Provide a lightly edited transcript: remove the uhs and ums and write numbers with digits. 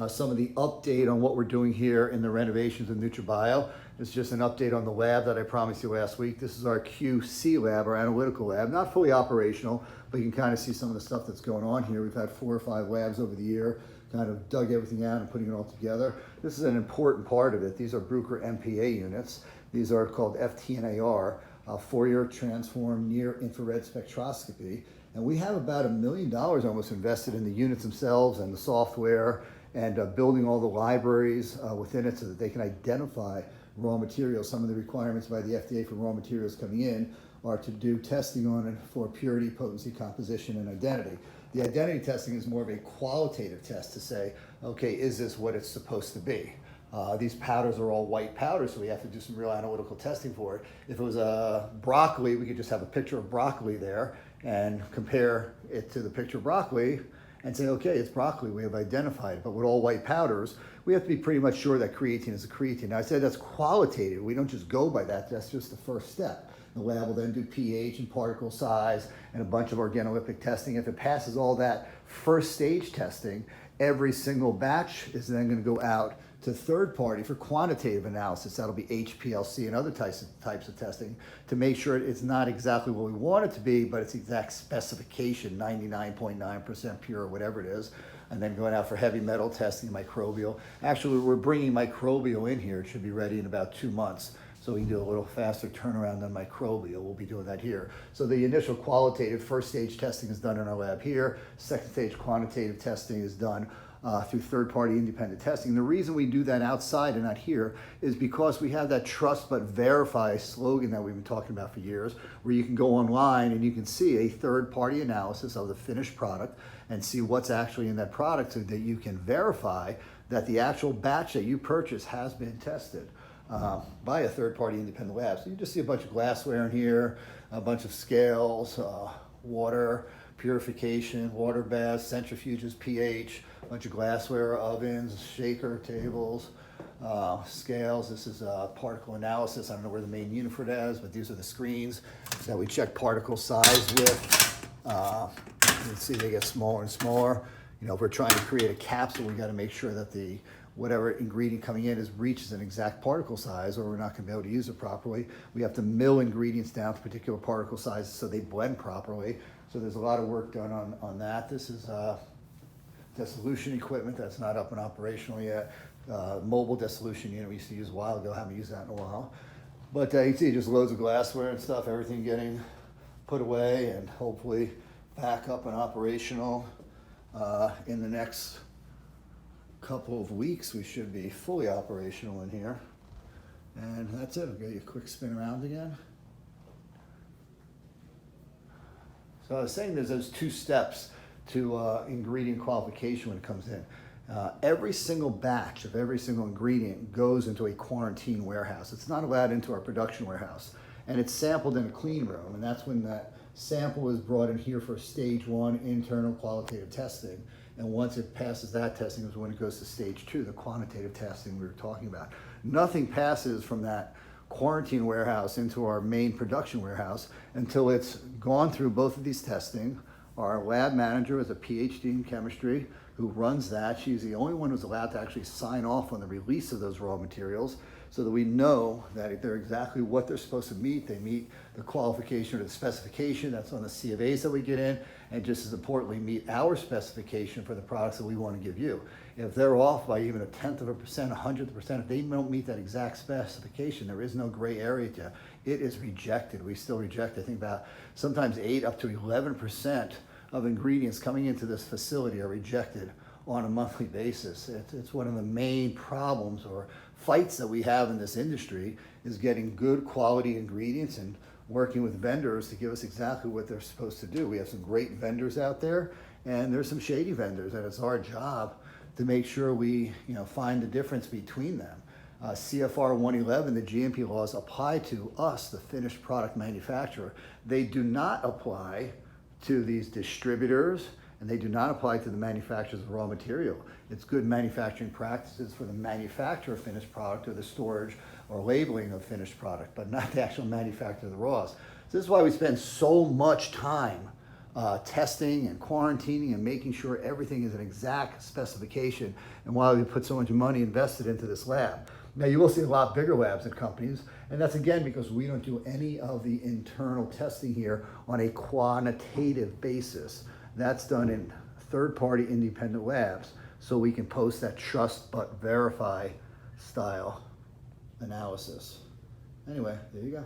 some of the update on what we're doing here in the renovations of NutraBio. It's just an update on the lab that I promised you last week. This is our QC lab, our analytical lab, not fully operational, but you can kind of see some of the stuff that's going on here. We've had 4 or 5 labs over the year, kind of dug everything out and putting it all together. This is an important part of it. These are Bruker MPA units. These are called FTNAR, Fourier Transform Near Infrared Spectroscopy. And we have about $1 million almost invested in the units themselves and the software and building all the libraries within it so that they can identify raw materials. Some of the requirements by the FDA for raw materials coming in are to do testing on it for purity, potency, composition, and identity. The identity testing is more of a qualitative test to say, okay, is this what it's supposed to be? These powders are all white powders, so we have to do some real analytical testing for it. If it was broccoli, we could just have a picture of broccoli there and compare it to the picture of broccoli and say, okay, it's broccoli, we have identified it. But with all white powders, we have to be pretty much sure that creatine is a creatine. Now, I said that's qualitative. We don't just go by that. That's just the first step. The lab will then do pH and particle size and a bunch of organoleptic testing. If it passes all that first stage testing, every single batch is then going to go out to third party for quantitative analysis. That'll be HPLC and other types of testing to make sure it's not exactly what we want it to be, but it's exact specification, 99.9% pure or whatever it is. And then going out for heavy metal testing, microbial. Actually, we're bringing microbial in here. It should be ready in about 2 months. So we can do a little faster turnaround than microbial. We'll be doing that here. So the initial qualitative first stage testing is done in our lab here. Second stage quantitative testing is done through third-party independent testing. The reason we do that outside and not here is because we have that trust but verify slogan that we've been talking about for years, where you can go online and you can see a third-party analysis of the finished product and see what's actually in that product so that you can verify that the actual batch that you purchase has been tested by a third-party independent lab. So you just see a bunch of glassware in here, a bunch of scales, water purification, water baths, centrifuges, pH, a bunch of glassware, ovens, shaker tables, scales. This is particle analysis. I don't know where the main unit for that is, but these are the screens that we check particle size with. You can see they get smaller and smaller. You know, if we're trying to create a capsule, we got to make sure that the whatever ingredient coming in reaches an exact particle size, or we're not going to be able to use it properly. We have to mill ingredients down to particular particle sizes so they blend properly. So there's a lot of work done on that. This is dissolution equipment that's not up and operational yet. Mobile dissolution unit we used to use a while ago. Haven't used that in a while. But you can see just loads of glassware and stuff, everything getting put away and hopefully back up and operational in the next couple of weeks. We should be fully operational in here. And that's it. I'll give you a quick spin around again. So I was saying there's those 2 steps to ingredient qualification when it comes in. Every single batch of every single ingredient goes into a quarantine warehouse. It's not allowed into our production warehouse. And it's sampled in a clean room. And that's when that sample is brought in here for stage 1 internal qualitative testing. And once it passes that testing is when it goes to stage 2, the quantitative testing we were talking about. Nothing passes from that quarantine warehouse into our main production warehouse until it's gone through both of these testing. Our lab manager is a PhD in chemistry who runs that. She's the only one who's allowed to actually sign off on the release of those raw materials so that we know that they're exactly what they're supposed to meet. They meet the qualification or the specification that's on the C of A's that we get in, and just as importantly, meet our specification for the products that we want to give you. If they're off by even 1/10 of a percent, 100%, if they don't meet that exact specification, there is no gray area to it is rejected. We still reject, I think, about sometimes 8 up to 11% of ingredients coming into this facility are rejected on a monthly basis. It's one of the main problems or fights that we have in this industry is getting good quality ingredients and working with vendors to give us exactly what they're supposed to do. We have some great vendors out there, and there's some shady vendors, and it's our job to make sure we find the difference between them. CFR 111, the GMP laws apply to us, the finished product manufacturer. They do not apply to these distributors, and they do not apply to the manufacturers of raw material. It's good manufacturing practices for the manufacturer of finished product or the storage or labeling of finished product, but not the actual manufacture of the raws. So this is why we spend so much time testing and quarantining and making sure everything is an exact specification, and why we put so much money invested into this lab. Now you will see a lot bigger labs and companies, and that's again because we don't do any of the internal testing here on a quantitative basis. That's done in third-party independent labs, so we can post that trust but verify style analysis. Anyway, there you go.